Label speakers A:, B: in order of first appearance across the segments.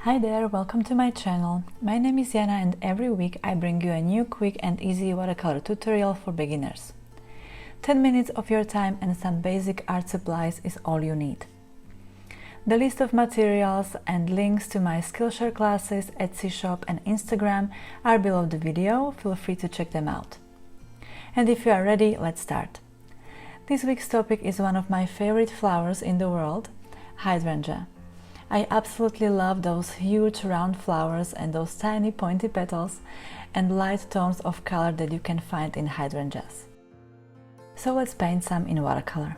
A: Hi there, welcome to my channel. My name is Jana and every week I bring you a new quick and easy watercolor tutorial for beginners. 10 minutes of your time and some basic art supplies is all you need. The list of materials and links to my Skillshare classes, Etsy shop and Instagram are below the video, feel free to check them out. And if you are ready, let's start. This week's topic is one of my favorite flowers in the world, Hydrangea. I absolutely love those huge round flowers and those tiny pointy petals and light tones of color that you can find in hydrangeas. So let's paint some in watercolor.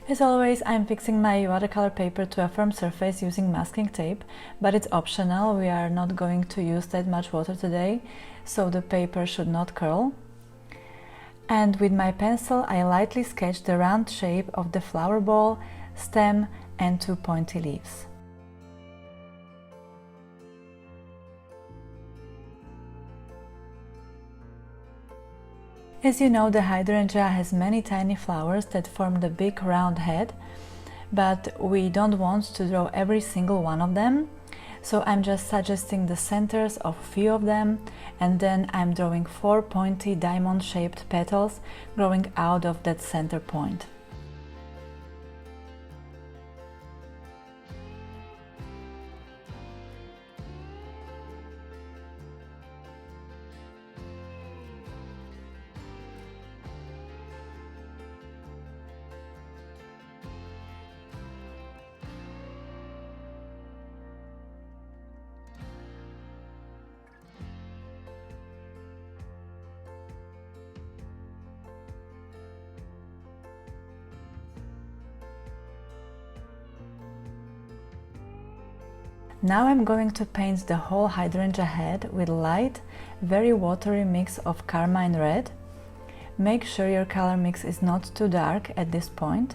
A: As always, I'm fixing my watercolor paper to a firm surface using masking tape, but it's optional, we are not going to use that much water today, so the paper should not curl. And with my pencil I lightly sketch the round shape of the flower ball, stem and two pointy leaves. As you know, the hydrangea has many tiny flowers that form the big round head, but we don't want to draw every single one of them, so I'm just suggesting the centers of a few of them, and then I'm drawing 4 pointy diamond-shaped petals growing out of that center point. Now I'm going to paint the whole hydrangea head with light, very watery mix of Carmine red. Make sure your color mix is not too dark at this point.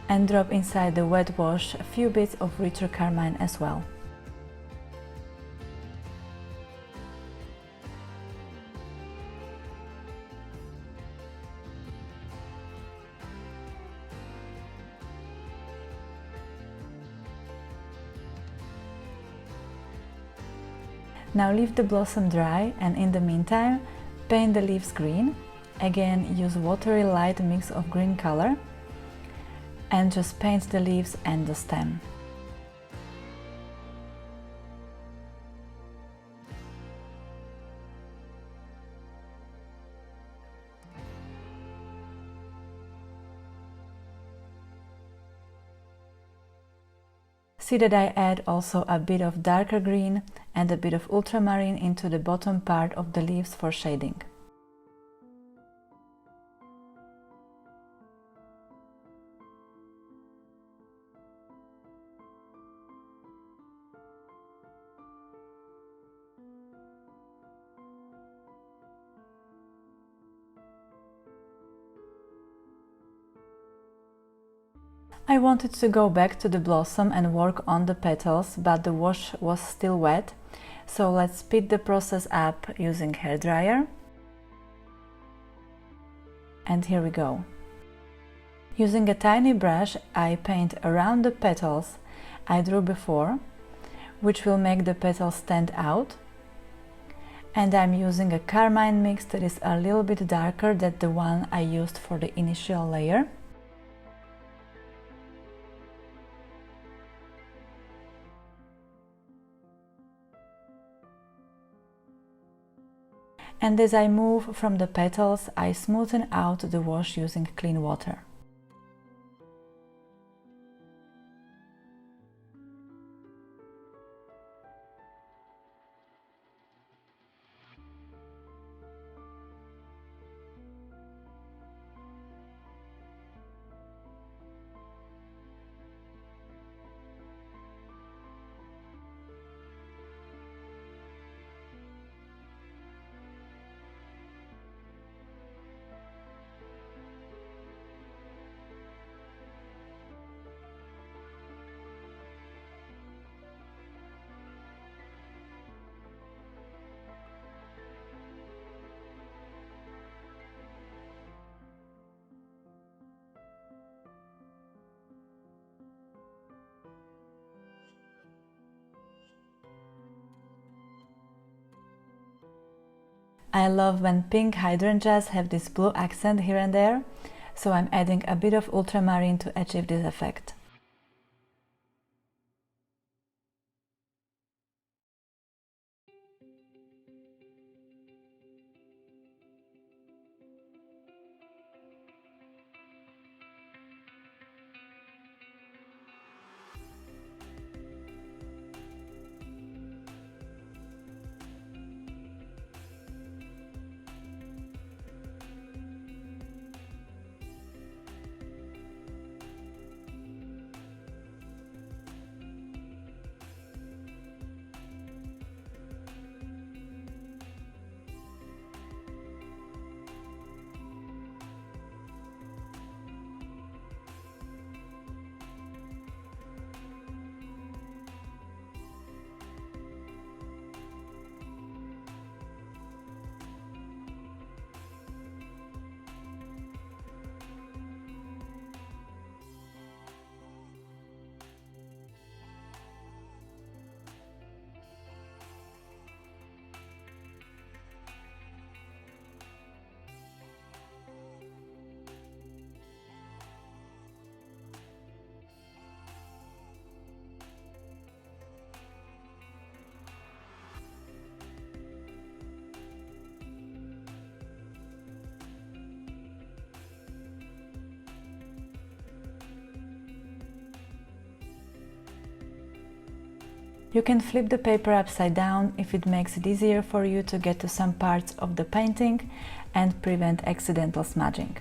A: And drop inside the wet wash a few bits of richer Carmine as well. Now leave the blossom dry and in the meantime paint the leaves green. Again, use watery light mix of green color. And just paint the leaves and the stem. See that I add also a bit of darker green and a bit of ultramarine into the bottom part of the leaves for shading. I wanted to go back to the blossom and work on the petals, but the wash was still wet, so let's speed the process up using hairdryer. And here we go. Using a tiny brush, I paint around the petals I drew before, which will make the petals stand out. And I'm using a Carmine mix that is a little bit darker than the one I used for the initial layer. And as I move from the petals, I smoothen out the wash using clean water. I love when pink hydrangeas have this blue accent here and there, so I'm adding a bit of ultramarine to achieve this effect. You can flip the paper upside down if it makes it easier for you to get to some parts of the painting and prevent accidental smudging.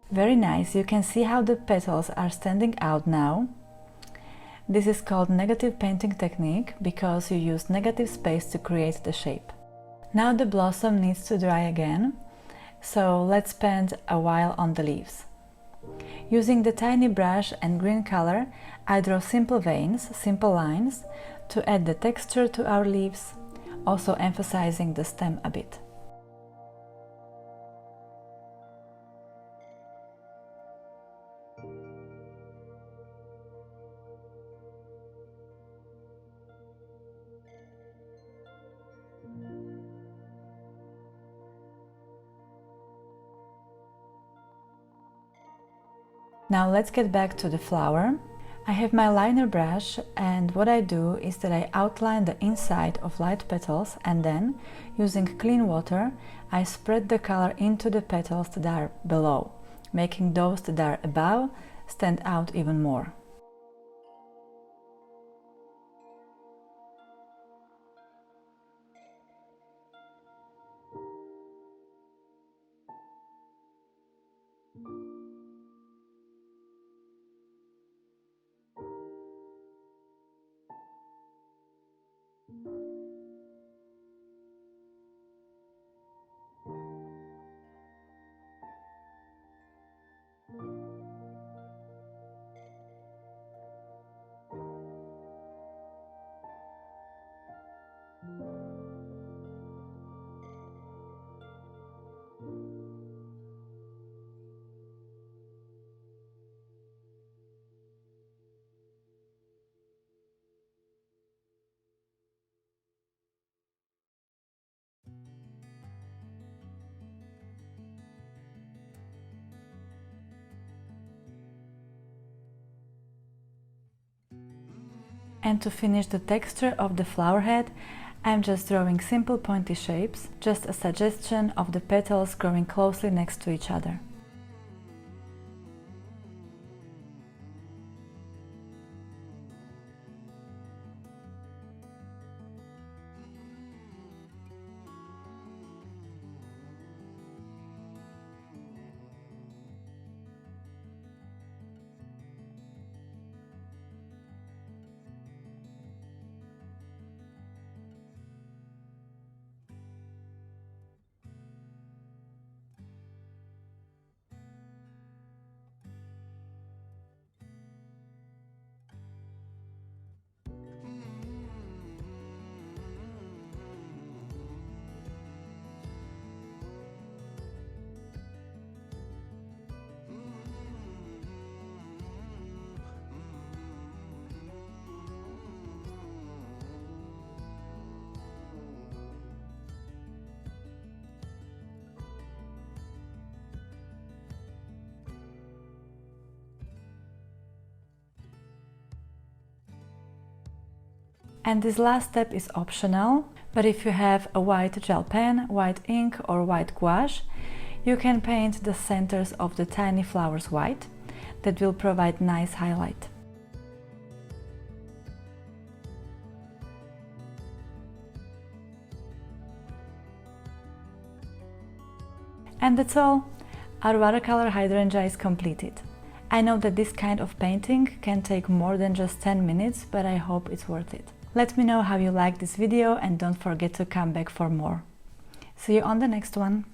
A: Very nice, you can see how the petals are standing out now. This is called negative painting technique because you use negative space to create the shape. Now the blossom needs to dry again, so let's spend a while on the leaves. Using the tiny brush and green color, I draw simple veins, simple lines, to add the texture to our leaves, also emphasizing the stem a bit. Now let's get back to the flower. I have my liner brush, and what I do is that I outline the inside of light petals, and then, using clean water, I spread the color into the petals that are below, making those that are above stand out even more. And to finish the texture of the flower head, I'm just drawing simple pointy shapes, just a suggestion of the petals growing closely next to each other. And this last step is optional, but if you have a white gel pen, white ink or white gouache, you can paint the centers of the tiny flowers white. That will provide nice highlight. And that's all! Our watercolor hydrangea is completed. I know that this kind of painting can take more than just 10 minutes, but I hope it's worth it. Let me know how you liked this video and don't forget to come back for more. See you on the next one!